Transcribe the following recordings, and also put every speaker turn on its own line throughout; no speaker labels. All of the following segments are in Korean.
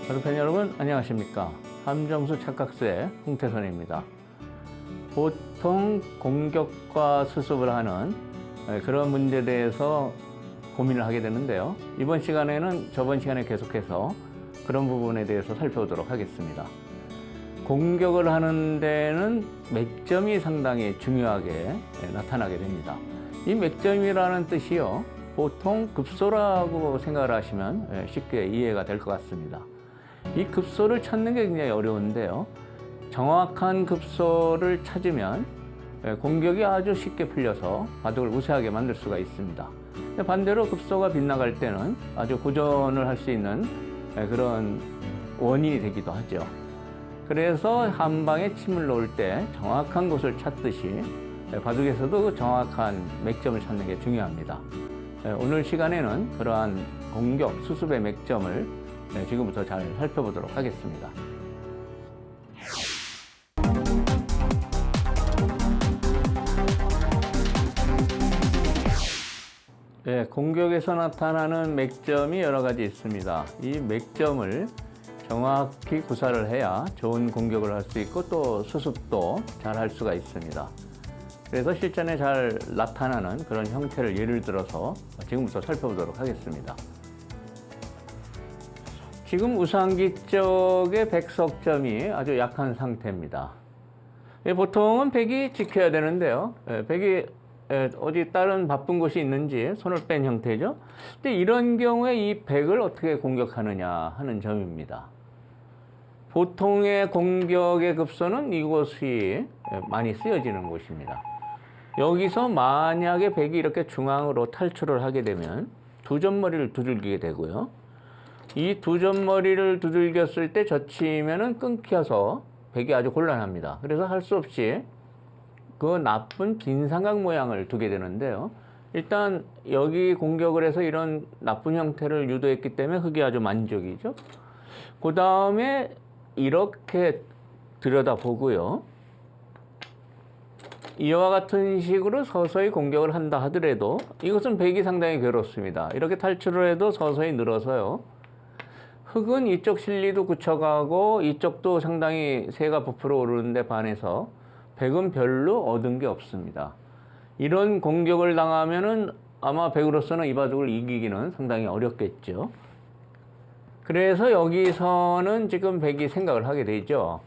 여러분, 여러분 안녕하십니까? 함정수 착각수의 홍태선입니다. 보통 공격과 수습을 하는 그런 문제에 대해서 고민을 하게 되는데요. 이번 시간에는 저번 시간에 계속해서 그런 부분에 대해서 살펴보도록 하겠습니다. 공격을 하는 데는 맥점이 상당히 중요하게 나타나게 됩니다. 이 맥점이라는 뜻이요, 보통 급소라고 생각을 하시면 쉽게 이해가 될 것 같습니다. 이 급소를 찾는 게 굉장히 어려운데요. 정확한 급소를 찾으면 공격이 아주 쉽게 풀려서 바둑을 우세하게 만들 수가 있습니다. 반대로 급소가 빗나갈 때는 아주 고전을 할 수 있는 그런 원인이 되기도 하죠. 그래서 한 방에 침을 놓을 때 정확한 곳을 찾듯이 바둑에서도 정확한 맥점을 찾는 게 중요합니다. 오늘 시간에는 그러한 공격, 수습의 맥점을 지금부터 잘 살펴보도록 하겠습니다. 공격에서 나타나는 맥점이 여러 가지 있습니다. 이 맥점을 정확히 구사를 해야 좋은 공격을 할 수 있고 또 수습도 잘 할 수가 있습니다. 그래서 실전에 잘 나타나는 그런 형태를 예를 들어서 지금부터 살펴보도록 하겠습니다. 지금 우상기 쪽의 백석점이 아주 약한 상태입니다. 보통은 백이 지켜야 되는데요. 백이 어디 다른 바쁜 곳이 있는지 손을 뺀 형태죠. 근데 이런 경우에 이 백을 어떻게 공격하느냐 하는 점입니다. 보통의 공격의 급소는 이곳이 많이 쓰여지는 곳입니다. 여기서 만약에 백이 이렇게 중앙으로 탈출을 하게 되면 두 점머리를 두들기게 되고요. 이 두 점머리를 두들겼을 때 젖히면은 끊겨서 백이 아주 곤란합니다. 그래서 할 수 없이 그 나쁜 빈 삼각 모양을 두게 되는데요. 일단 여기 공격을 해서 이런 나쁜 형태를 유도했기 때문에 흙이 아주 만족이죠. 그 다음에 이렇게 들여다보고요. 이와 같은 식으로 서서히 공격을 한다 하더라도 이것은 백이 상당히 괴롭습니다. 이렇게 탈출을 해도 서서히 늘어서요. 흙은 이쪽 실리도 굳혀가고 이쪽도 상당히 새가 부풀어 오르는데 반해서 백은 별로 얻은 게 없습니다. 이런 공격을 당하면은 아마 백으로서는 이 바둑을 이기기는 상당히 어렵겠죠. 그래서 여기서는 지금 백이 생각을 하게 되죠.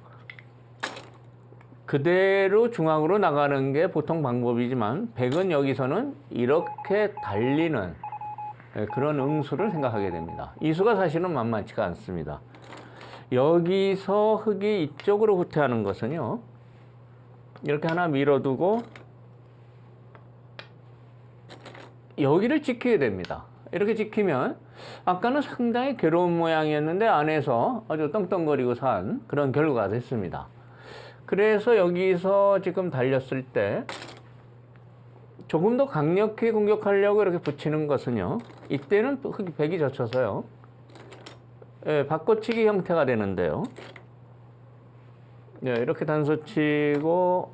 그대로 중앙으로 나가는 게 보통 방법이지만 백은 여기서는 이렇게 달리는 그런 응수를 생각하게 됩니다. 이 수가 사실은 만만치가 않습니다. 여기서 흙이 이쪽으로 후퇴하는 것은요, 이렇게 하나 밀어두고 여기를 지키게 됩니다. 이렇게 지키면 아까는 상당히 괴로운 모양이었는데 안에서 아주 떵떵거리고 산 그런 결과가 됐습니다. 그래서 여기서 지금 달렸을 때 조금 더 강력히 공격하려고 이렇게 붙이는 것은요, 이때는 백이 젖혀서요, 바꿔치기 형태가 되는데요. 이렇게 단수 치고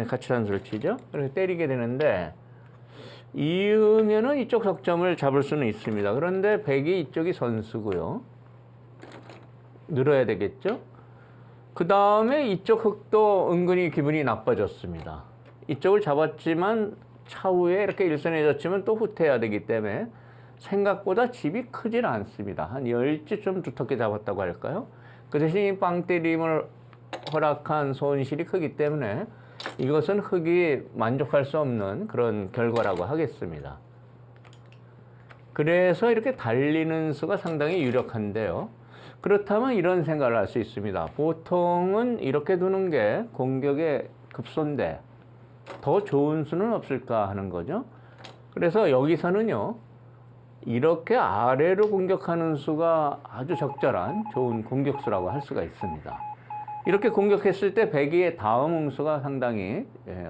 같이 단수를 치죠. 이렇게 때리게 되는데 이으면은 이쪽 석점을 잡을 수는 있습니다. 그런데 백이 이쪽이 선수고요. 늘어야 되겠죠. 그 다음에 이쪽 흙도 은근히 기분이 나빠졌습니다. 이쪽을 잡았지만 차후에 이렇게 일선에 젖히면 또 후퇴해야 되기 때문에 생각보다 집이 크질 않습니다. 한 10지 좀 두텁게 잡았다고 할까요? 그 대신 빵 때림을 허락한 손실이 크기 때문에 이것은 흙이 만족할 수 없는 그런 결과라고 하겠습니다. 그래서 이렇게 달리는 수가 상당히 유력한데요. 그렇다면 이런 생각을 할 수 있습니다. 보통은 이렇게 두는 게 공격의 급소인데 더 좋은 수는 없을까 하는 거죠. 그래서 여기서는요, 이렇게 아래로 공격하는 수가 아주 적절한 좋은 공격수라고 할 수가 있습니다. 이렇게 공격했을 때 백의 다음 응수가 상당히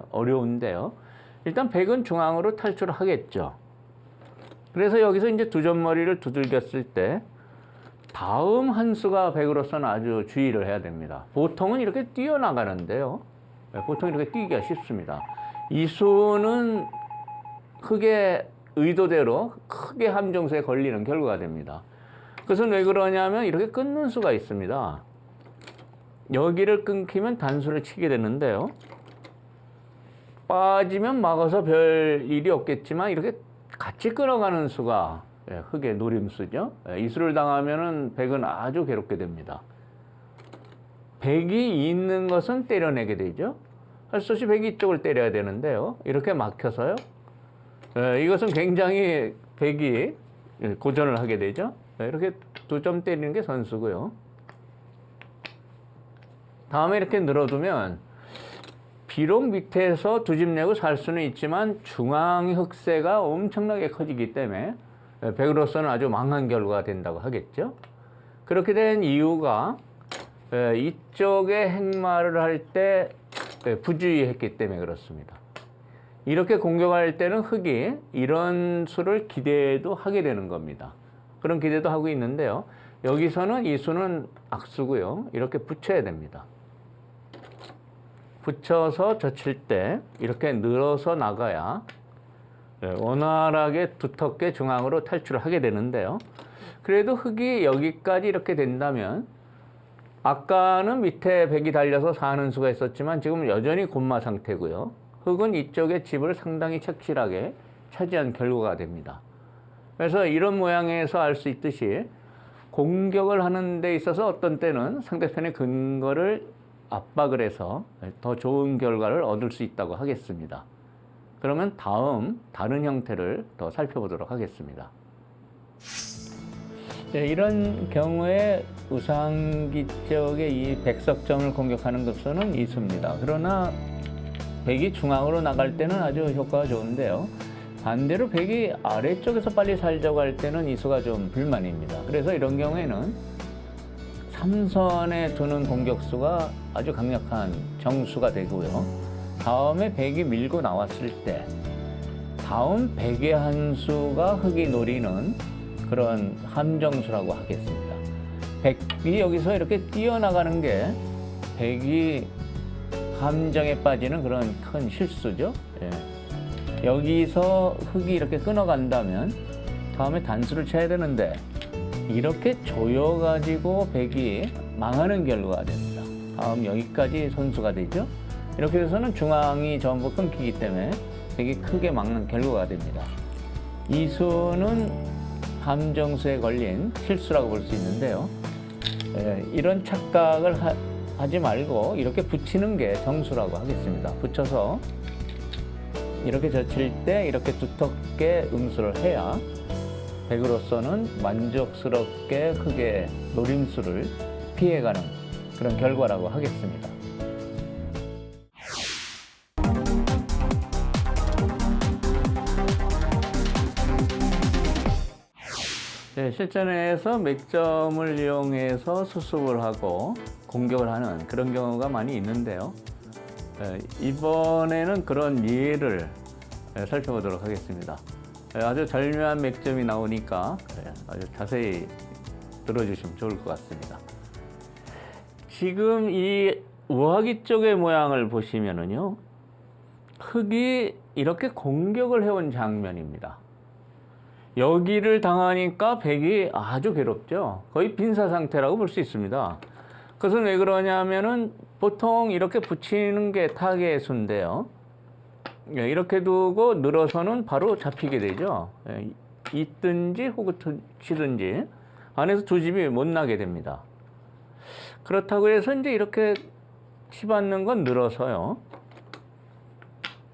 어려운데요. 일단 백은 중앙으로 탈출하겠죠. 그래서 여기서 이제 두 점머리를 두들겼을 때 다음 한 수가 백으로서는 아주 주의를 해야 됩니다. 보통은 이렇게 뛰어나가는데요. 보통 이렇게 뛰기가 쉽습니다. 이 수는 흙의 의도대로 크게 함정수에 걸리는 결과가 됩니다. 그것은 왜 그러냐면 이렇게 끊는 수가 있습니다. 여기를 끊기면 단수를 치게 되는데요. 빠지면 막아서 별 일이 없겠지만 이렇게 같이 끌어가는 수가 흙의 노림수죠. 이 수를 당하면은 백은 아주 괴롭게 됩니다. 백이 있는 것은 때려내게 되죠. 할 수 없이 백이 이쪽을 때려야 되는데요. 이렇게 막혀서요. 이것은 굉장히 백이 고전을 하게 되죠. 이렇게 두 점 때리는 게 선수고요. 다음에 이렇게 늘어두면 비록 밑에서 두 집 내고 살 수는 있지만 중앙 흑세가 엄청나게 커지기 때문에 백으로서는 아주 망한 결과가 된다고 하겠죠. 그렇게 된 이유가 이쪽에 행마를 할 때 부주의했기 때문에 그렇습니다. 이렇게 공격할 때는 흑이 이런 수를 기대도 하게 되는 겁니다. 그런 기대도 하고 있는데요. 여기서는 이 수는 악수고요. 이렇게 붙여야 됩니다. 붙여서 젖힐 때 이렇게 늘어서 나가야 원활하게 두텁게 중앙으로 탈출을 하게 되는데요. 그래도 흙이 여기까지 이렇게 된다면 아까는 밑에 백이 달려서 사는 수가 있었지만 지금 여전히 곤마 상태고요. 흙은 이쪽에 집을 상당히 착실하게 차지한 결과가 됩니다. 그래서 이런 모양에서 알 수 있듯이 공격을 하는 데 있어서 어떤 때는 상대편의 근거를 압박을 해서 더 좋은 결과를 얻을 수 있다고 하겠습니다. 그러면 다른 형태를 더 살펴보도록 하겠습니다. 이런 경우에 우상기 쪽의 이 백석점을 공격하는 급소는 이수입니다. 그러나 백이 중앙으로 나갈 때는 아주 효과가 좋은데요. 반대로 백이 아래쪽에서 빨리 살자고 할 때는 이수가 좀 불만입니다. 그래서 이런 경우에는 삼선에 두는 공격수가 아주 강력한 정수가 되고요. 다음에 백이 밀고 나왔을 때 다음 백의 한 수가 흙이 노리는 그런 함정수라고 하겠습니다. 백이 여기서 이렇게 뛰어나가는 게 백이 함정에 빠지는 그런 큰 실수죠. 여기서 흙이 이렇게 끊어간다면 다음에 단수를 쳐야 되는데 이렇게 조여가지고 백이 망하는 결과가 됩니다. 다음 여기까지 선수가 되죠. 이렇게 해서는 중앙이 전부 끊기기 때문에 백이 크게 막는 결과가 됩니다. 이 수는 함정수에 걸린 실수라고 볼 수 있는데요. 이런 착각을 하지 말고 이렇게 붙이는 게 정수라고 하겠습니다. 붙여서 이렇게 젖힐 때 이렇게 두텁게 응수를 해야 백으로서는 만족스럽게 흙의 노림수를 피해가는 그런 결과라고 하겠습니다. 실전에서 맥점을 이용해서 수습을 하고 공격을 하는 그런 경우가 많이 있는데요. 이번에는 그런 예를 살펴보도록 하겠습니다. 아주 절묘한 맥점이 나오니까 아주 자세히 들어주시면 좋을 것 같습니다. 지금 이 우하기 쪽의 모양을 보시면은요, 흙이 이렇게 공격을 해온 장면입니다. 여기를 당하니까 백이 아주 괴롭죠. 거의 빈사 상태라고 볼 수 있습니다. 그것은 왜 그러냐면은 보통 이렇게 붙이는 게 타겟 수인데요. 이렇게 두고 늘어서는 바로 잡히게 되죠. 있든지 혹은 치든지 안에서 두 집이 못 나게 됩니다. 그렇다고 해서 이제 이렇게 치받는 건 늘어서요.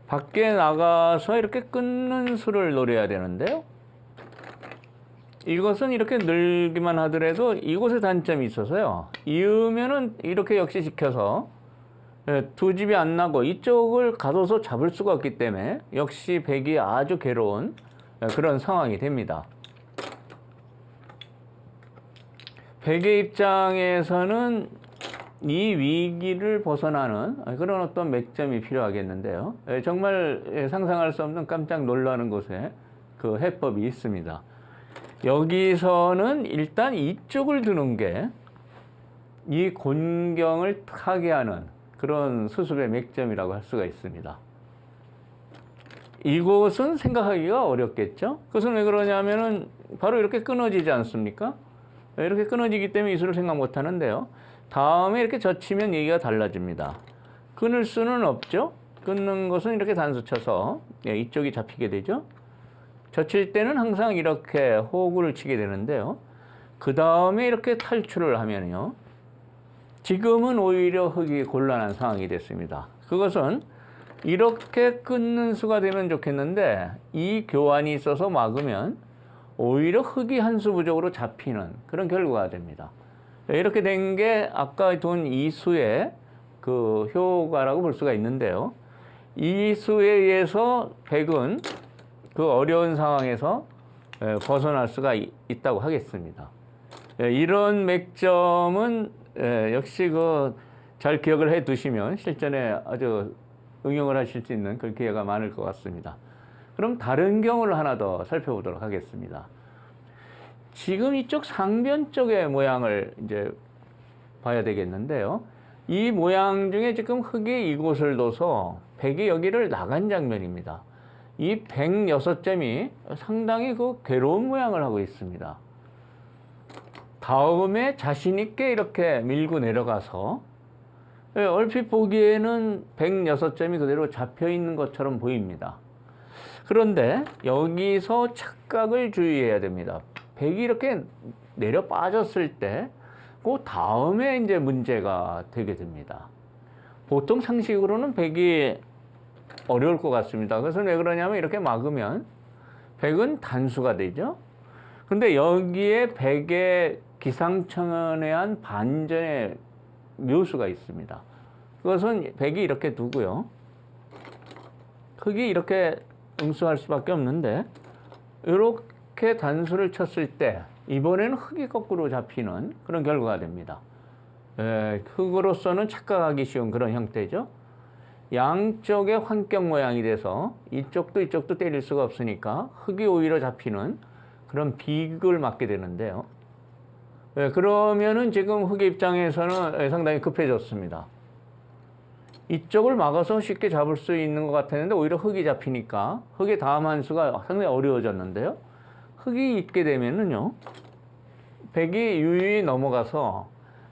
밖에 나가서 이렇게 끊는 수를 노려야 되는데요. 이것은 이렇게 늘기만 하더라도 이곳에 단점이 있어서요. 이으면은 이렇게 역시 지켜서 두 집이 안 나고 이쪽을 가둬서 잡을 수가 없기 때문에 역시 백이 아주 괴로운 그런 상황이 됩니다. 백의 입장에서는 이 위기를 벗어나는 그런 어떤 맥점이 필요하겠는데요. 정말 상상할 수 없는 깜짝 놀라는 곳에 그 해법이 있습니다. 여기서는 일단 이쪽을 두는 게 이 곤경을 타개하는 그런 수습의 맥점이라고 할 수가 있습니다. 이곳은 생각하기가 어렵겠죠? 그것은 왜 그러냐면은 바로 이렇게 끊어지지 않습니까? 이렇게 끊어지기 때문에 이수를 생각 못 하는데요. 다음에 이렇게 젖히면 얘기가 달라집니다. 끊을 수는 없죠? 끊는 것은 이렇게 단수 쳐서 이쪽이 잡히게 되죠? 젖힐 때는 항상 이렇게 호구를 치게 되는데요. 그 다음에 이렇게 탈출을 하면요. 지금은 오히려 흙이 곤란한 상황이 됐습니다. 그것은 이렇게 끊는 수가 되면 좋겠는데 이 교환이 있어서 막으면 오히려 흙이 한 수 부족으로 잡히는 그런 결과가 됩니다. 이렇게 된 게 아까 둔 이 수의 그 효과라고 볼 수가 있는데요. 이 수에 의해서 백은 그 어려운 상황에서 벗어날 수가 있다고 하겠습니다. 이런 맥점은 역시 그 잘 기억을 해 두시면 실전에 아주 응용을 하실 수 있는 그런 기회가 많을 것 같습니다. 그럼 다른 경우를 하나 더 살펴보도록 하겠습니다. 지금 이쪽 상변 쪽의 모양을 이제 봐야 되겠는데요. 이 모양 중에 지금 흙이 이곳을 둬서 백이 여기를 나간 장면입니다. 이 106점이 상당히 그 괴로운 모양을 하고 있습니다. 다음에 자신 있게 이렇게 밀고 내려가서 얼핏 보기에는 106점이 그대로 잡혀 있는 것처럼 보입니다. 그런데 여기서 착각을 주의해야 됩니다. 백이 이렇게 내려 빠졌을 때 그 다음에 이제 문제가 되게 됩니다. 보통 상식으로는 백이 어려울 것 같습니다. 그래서 왜 그러냐면 이렇게 막으면 백은 단수가 되죠. 그런데 여기에 백의 기상천외한 반전의 묘수가 있습니다. 그것은 백이 이렇게 두고요. 흙이 이렇게 응수할 수밖에 없는데 이렇게 단수를 쳤을 때 이번에는 흙이 거꾸로 잡히는 그런 결과가 됩니다. 흙으로서는 착각하기 쉬운 그런 형태죠. 양쪽의 환경 모양이 돼서 이쪽도 이쪽도 때릴 수가 없으니까 흙이 오히려 잡히는 그런 비극을 맞게 되는데요. 그러면은 지금 흙의 입장에서는 상당히 급해졌습니다. 이쪽을 막아서 쉽게 잡을 수 있는 것 같았는데 오히려 흙이 잡히니까 흙의 다음 한 수가 상당히 어려워졌는데요. 흙이 있게 되면은요, 백이 유유히 넘어가서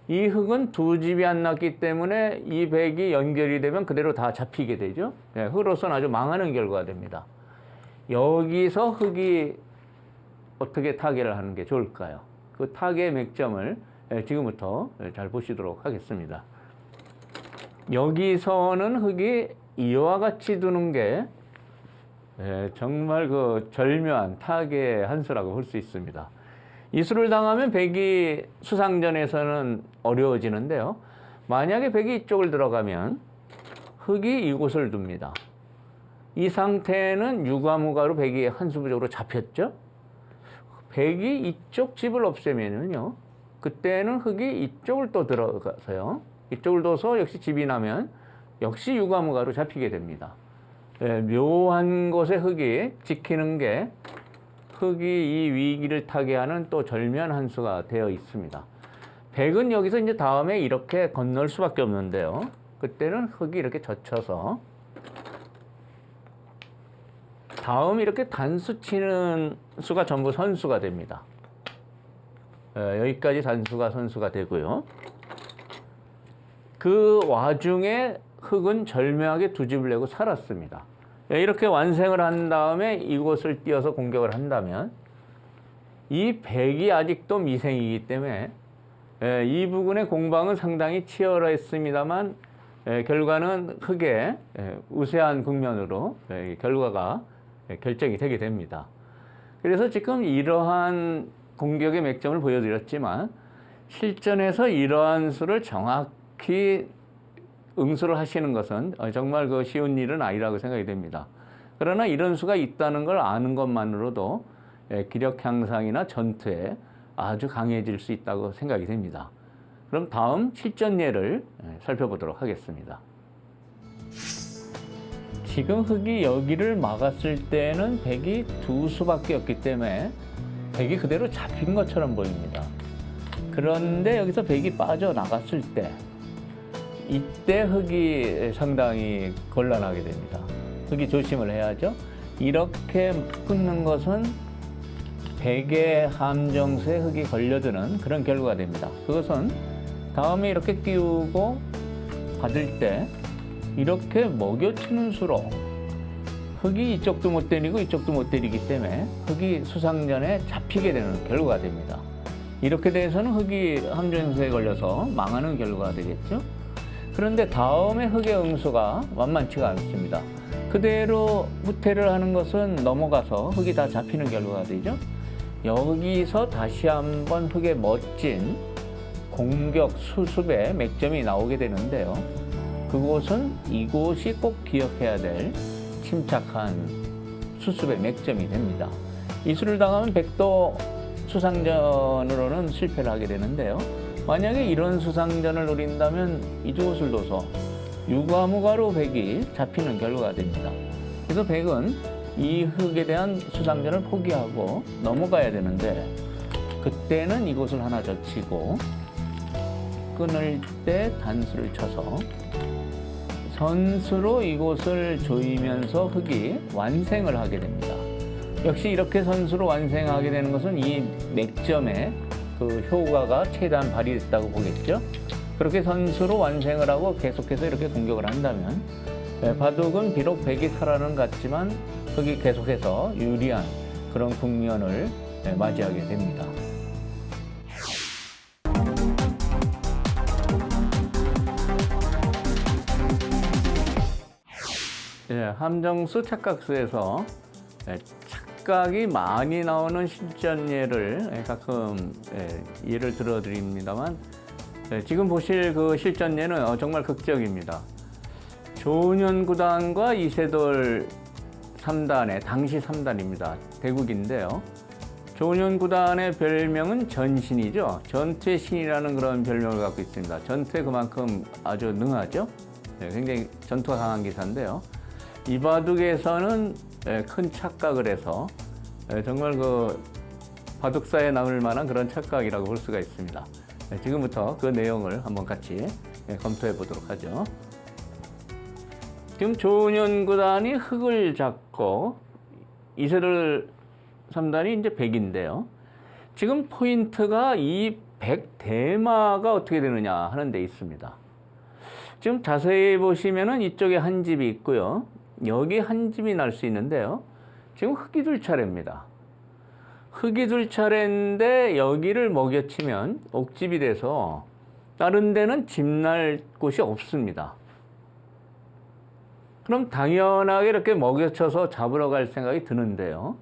이 흙은 두 집이 안 났기 때문에 이 백이 연결이 되면 그대로 다 잡히게 되죠. 흙으로서는 아주 망하는 결과가 됩니다. 여기서 흙이 어떻게 타개를 하는 게 좋을까요? 그 타개의 맥점을 지금부터 잘 보시도록 하겠습니다. 여기서는 흙이 이와 같이 두는 게 정말 그 절묘한 타개의 한 수라고 볼 수 있습니다. 이 수를 당하면 백이 수상전에서는 어려워지는데요. 만약에 백이 이쪽을 들어가면 흙이 이곳을 둡니다. 이 상태는 유가무가로 백이 한 수 부족으로 잡혔죠. 백이 이쪽 집을 없애면요, 그때는 흙이 이쪽을 또 들어가서요, 이쪽을 둬서 역시 집이 나면 역시 유가무가로 잡히게 됩니다. 묘한 곳에 흙이 지키는 게 흙이 이 위기를 타개하는 또 절묘한 한 수가 되어 있습니다. 백은 여기서 이제 다음에 이렇게 건널 수밖에 없는데요. 그때는 흙이 이렇게 젖혀서 다음 이렇게 단수 치는 수가 전부 선수가 됩니다. 여기까지 단수가 선수가 되고요. 그 와중에 흙은 절묘하게 두 집을 내고 살았습니다. 이렇게 완성을 한 다음에 이곳을 띄어서 공격을 한다면 이 백이 아직도 미생이기 때문에 이 부분의 공방은 상당히 치열했습니다만 결과는 흙의 우세한 국면으로 결과가 결정이 되게 됩니다. 그래서 지금 이러한 공격의 맥점을 보여드렸지만 실전에서 이러한 수를 정확히 응수를 하시는 것은 정말 그 쉬운 일은 아니라고 생각이 됩니다. 그러나 이런 수가 있다는 걸 아는 것만으로도 기력 향상이나 전투에 아주 강해질 수 있다고 생각이 됩니다. 그럼 다음 실전 예를 살펴보도록 하겠습니다. 지금 흙이 여기를 막았을 때는 백이 두 수밖에 없기 때문에 백이 그대로 잡힌 것처럼 보입니다. 그런데 여기서 백이 빠져나갔을 때 이때 흙이 상당히 곤란하게 됩니다. 흙이 조심을 해야죠. 이렇게 끊는 것은 백의 함정수에 흙이 걸려드는 그런 결과가 됩니다. 그것은 다음에 이렇게 띄우고 받을 때 이렇게 먹여치는 수로 흙이 이쪽도 못 때리고 이쪽도 못 때리기 때문에 흙이 수상전에 잡히게 되는 결과가 됩니다. 이렇게 돼서는 흙이 함정수에 걸려서 망하는 결과가 되겠죠. 그런데 다음에 흙의 응수가 만만치가 않습니다. 그대로 후퇴를 하는 것은 넘어가서 흙이 다 잡히는 결과가 되죠. 여기서 다시 한번 흙의 멋진 공격 수습의 맥점이 나오게 되는데요. 그곳은 이곳이 꼭 기억해야 될 침착한 수습의 맥점이 됩니다. 이수를 당하면 백도 수상전으로는 실패를 하게 되는데요. 만약에 이런 수상전을 노린다면 이곳을 둬서 유과무과로 백이 잡히는 결과가 됩니다. 그래서 백은 이 흙에 대한 수상전을 포기하고 넘어가야 되는데 그때는 이곳을 하나 젖히고 끊을 때 단수를 쳐서 선수로 이곳을 조이면서 흙이 완생을 하게 됩니다. 역시 이렇게 선수로 완생하게 되는 것은 이 맥점의 그 효과가 최대한 발휘됐다고 보겠죠. 그렇게 선수로 완생을 하고 계속해서 이렇게 공격을 한다면 바둑은 비록 백이 살아는 같지만 흙이 계속해서 유리한 그런 국면을 맞이하게 됩니다. 함정수 착각수에서 착각이 많이 나오는 실전 예를 가끔 예를 들어 드립니다만 지금 보실 그 실전 예는 정말 극적입니다. 조은현9단과 이세돌 3단의 당시 3단입니다. 대국인데요. 조은현9단의 별명은 전신이죠. 전투의 신이라는 그런 별명을 갖고 있습니다. 전투에 그만큼 아주 능하죠. 굉장히 전투가 강한 기사인데요. 이 바둑에서는 큰 착각을 해서 정말 그 바둑사에 남을 만한 그런 착각이라고 볼 수가 있습니다. 지금부터 그 내용을 한번 같이 검토해 보도록 하죠. 지금 조은현9단이 흙을 잡고 이세돌 3단이 이제 백인데요. 지금 포인트가 이 백 대마가 어떻게 되느냐 하는 데 있습니다. 지금 자세히 보시면은 이쪽에 한 집이 있고요. 여기 한 집이 날 수 있는데요. 지금 흙이 둘 차례입니다. 흙이 둘 차례인데 여기를 먹여치면 옥집이 돼서 다른 데는 집 날 곳이 없습니다. 그럼 당연하게 이렇게 먹여쳐서 잡으러 갈 생각이 드는데요.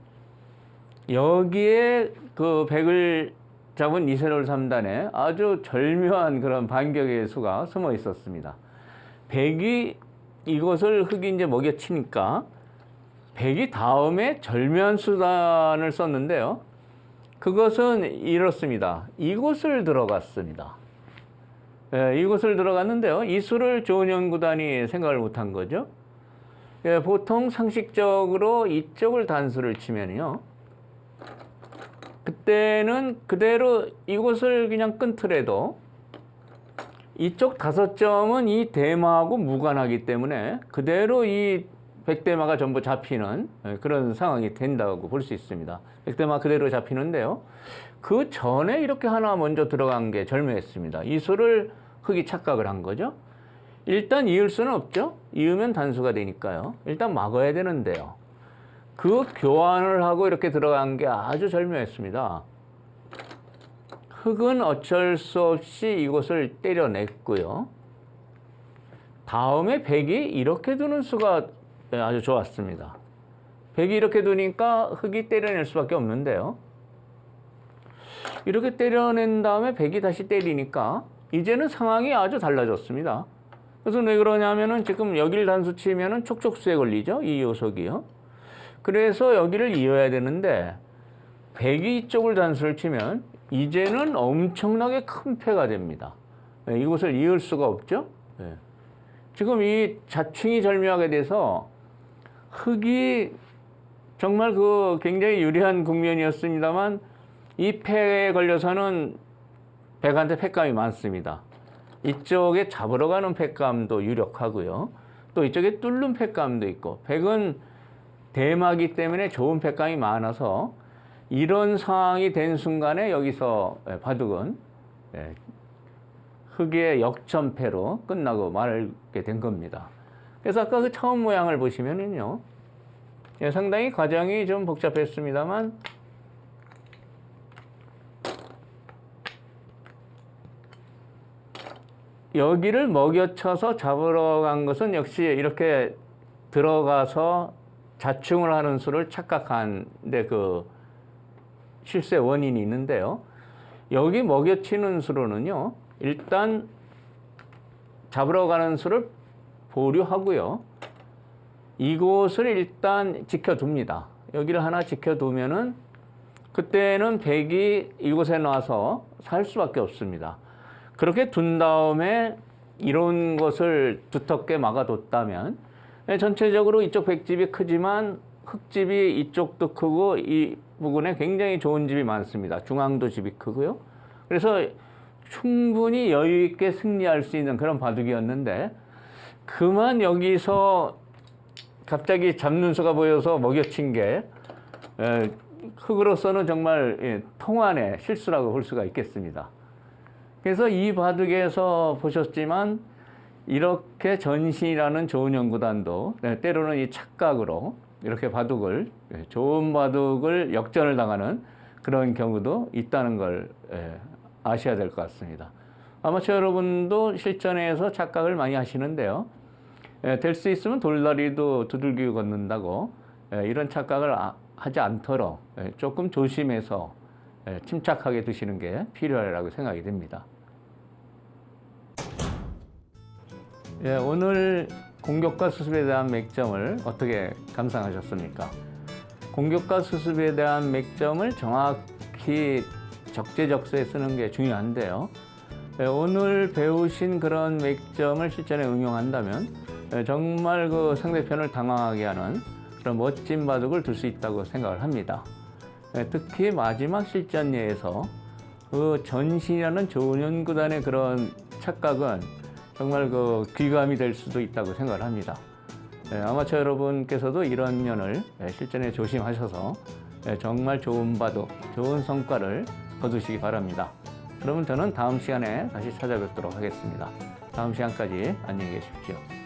여기에 그 백을 잡은 이세돌 3단에 아주 절묘한 그런 반격의 수가 숨어 있었습니다. 백이 이것을 흙이 이제 먹여치니까 백이 다음에 절묘한 수단을 썼는데요. 그것은 이렇습니다. 이곳을 들어갔습니다. 이곳을 들어갔는데요. 이 수를 조은현9단이 생각을 못한 거죠. 보통 상식적으로 이쪽을 단수를 치면요. 그때는 그대로 이곳을 그냥 끊더라도 이쪽 5점은 이 대마하고 무관하기 때문에 그대로 이 백대마가 전부 잡히는 그런 상황이 된다고 볼 수 있습니다. 백대마 그대로 잡히는데요. 그 전에 이렇게 하나 먼저 들어간 게 절묘했습니다. 이 수를 흙이 착각을 한 거죠. 일단 이을 수는 없죠. 이으면 단수가 되니까요. 일단 막아야 되는데요. 그 교환을 하고 이렇게 들어간 게 아주 절묘했습니다. 흙은 어쩔 수 없이 이곳을 때려냈고요. 다음에 백이 이렇게 두는 수가 아주 좋았습니다. 백이 이렇게 두니까 흙이 때려낼 수밖에 없는데요. 이렇게 때려낸 다음에 백이 다시 때리니까 이제는 상황이 아주 달라졌습니다. 그래서 왜 그러냐면은 지금 여기를 단수 치면은 촉촉수에 걸리죠. 이 요속이요. 그래서 여기를 이어야 되는데 백이 이쪽을 단수를 치면 이제는 엄청나게 큰 패가 됩니다. 이곳을 이을 수가 없죠. 지금 이 자충이 절묘하게 돼서 흙이 정말 그 굉장히 유리한 국면이었습니다만 이 팩에 걸려서는 백한테 팩감이 많습니다. 이쪽에 잡으러 가는 팩감도 유력하고요. 또 이쪽에 뚫는 팩감도 있고, 백은 대마기 때문에 좋은 팩감이 많아서 이런 상황이 된 순간에 여기서 바둑은 흙의 역전패로 끝나고 말게 된 겁니다. 그래서 아까 그 처음 모양을 보시면은요, 상당히 과정이 좀 복잡했습니다만 여기를 먹여쳐서 잡으러 간 것은 역시 이렇게 들어가서 자충을 하는 수를 착각한 데 그 실수의 원인이 있는데요. 여기 먹여치는 수로는요, 일단 잡으러 가는 수를 보류하고요. 이곳을 일단 지켜둡니다. 여기를 하나 지켜두면은 그때는 백이 이곳에 나와서 살 수밖에 없습니다. 그렇게 둔 다음에 이런 것을 두텁게 막아뒀다면 전체적으로 이쪽 백집이 크지만 흙집이 이쪽도 크고 이 부분에 굉장히 좋은 집이 많습니다. 중앙도 집이 크고요. 그래서 충분히 여유 있게 승리할 수 있는 그런 바둑이었는데 그만 여기서 갑자기 잡는 수가 보여서 먹여친 게 흙으로서는 정말 통한의 실수라고 볼 수가 있겠습니다. 그래서 이 바둑에서 보셨지만 이렇게 전신이라는 좋은 연구단도 때로는 이 착각으로 이렇게 바둑을 좋은 바둑을 역전을 당하는 그런 경우도 있다는 걸 아셔야 될 것 같습니다. 아마추어 여러분도 실전에서 착각을 많이 하시는데요. 될 수 있으면 돌다리도 두들기고 걷는다고 이런 착각을 하지 않도록 조금 조심해서 침착하게 두시는 게 필요하다고 생각이 됩니다. 오늘 공격과 수습에 대한 맥점을 어떻게 감상하셨습니까? 공격과 수습에 대한 맥점을 정확히 적재적소에 쓰는 게 중요한데요. 오늘 배우신 그런 맥점을 실전에 응용한다면 정말 그 상대편을 당황하게 하는 그런 멋진 바둑을 둘 수 있다고 생각을 합니다. 특히 마지막 실전예에서 그 전신이라는 좋은 연구단의 그런 착각은 정말 그 귀감이 될 수도 있다고 생각을 합니다. 아마추어 여러분께서도 이런 면을 실전에 조심하셔서 정말 좋은 바둑, 좋은 성과를 거두시기 바랍니다. 그러면 저는 다음 시간에 다시 찾아뵙도록 하겠습니다. 다음 시간까지 안녕히 계십시오.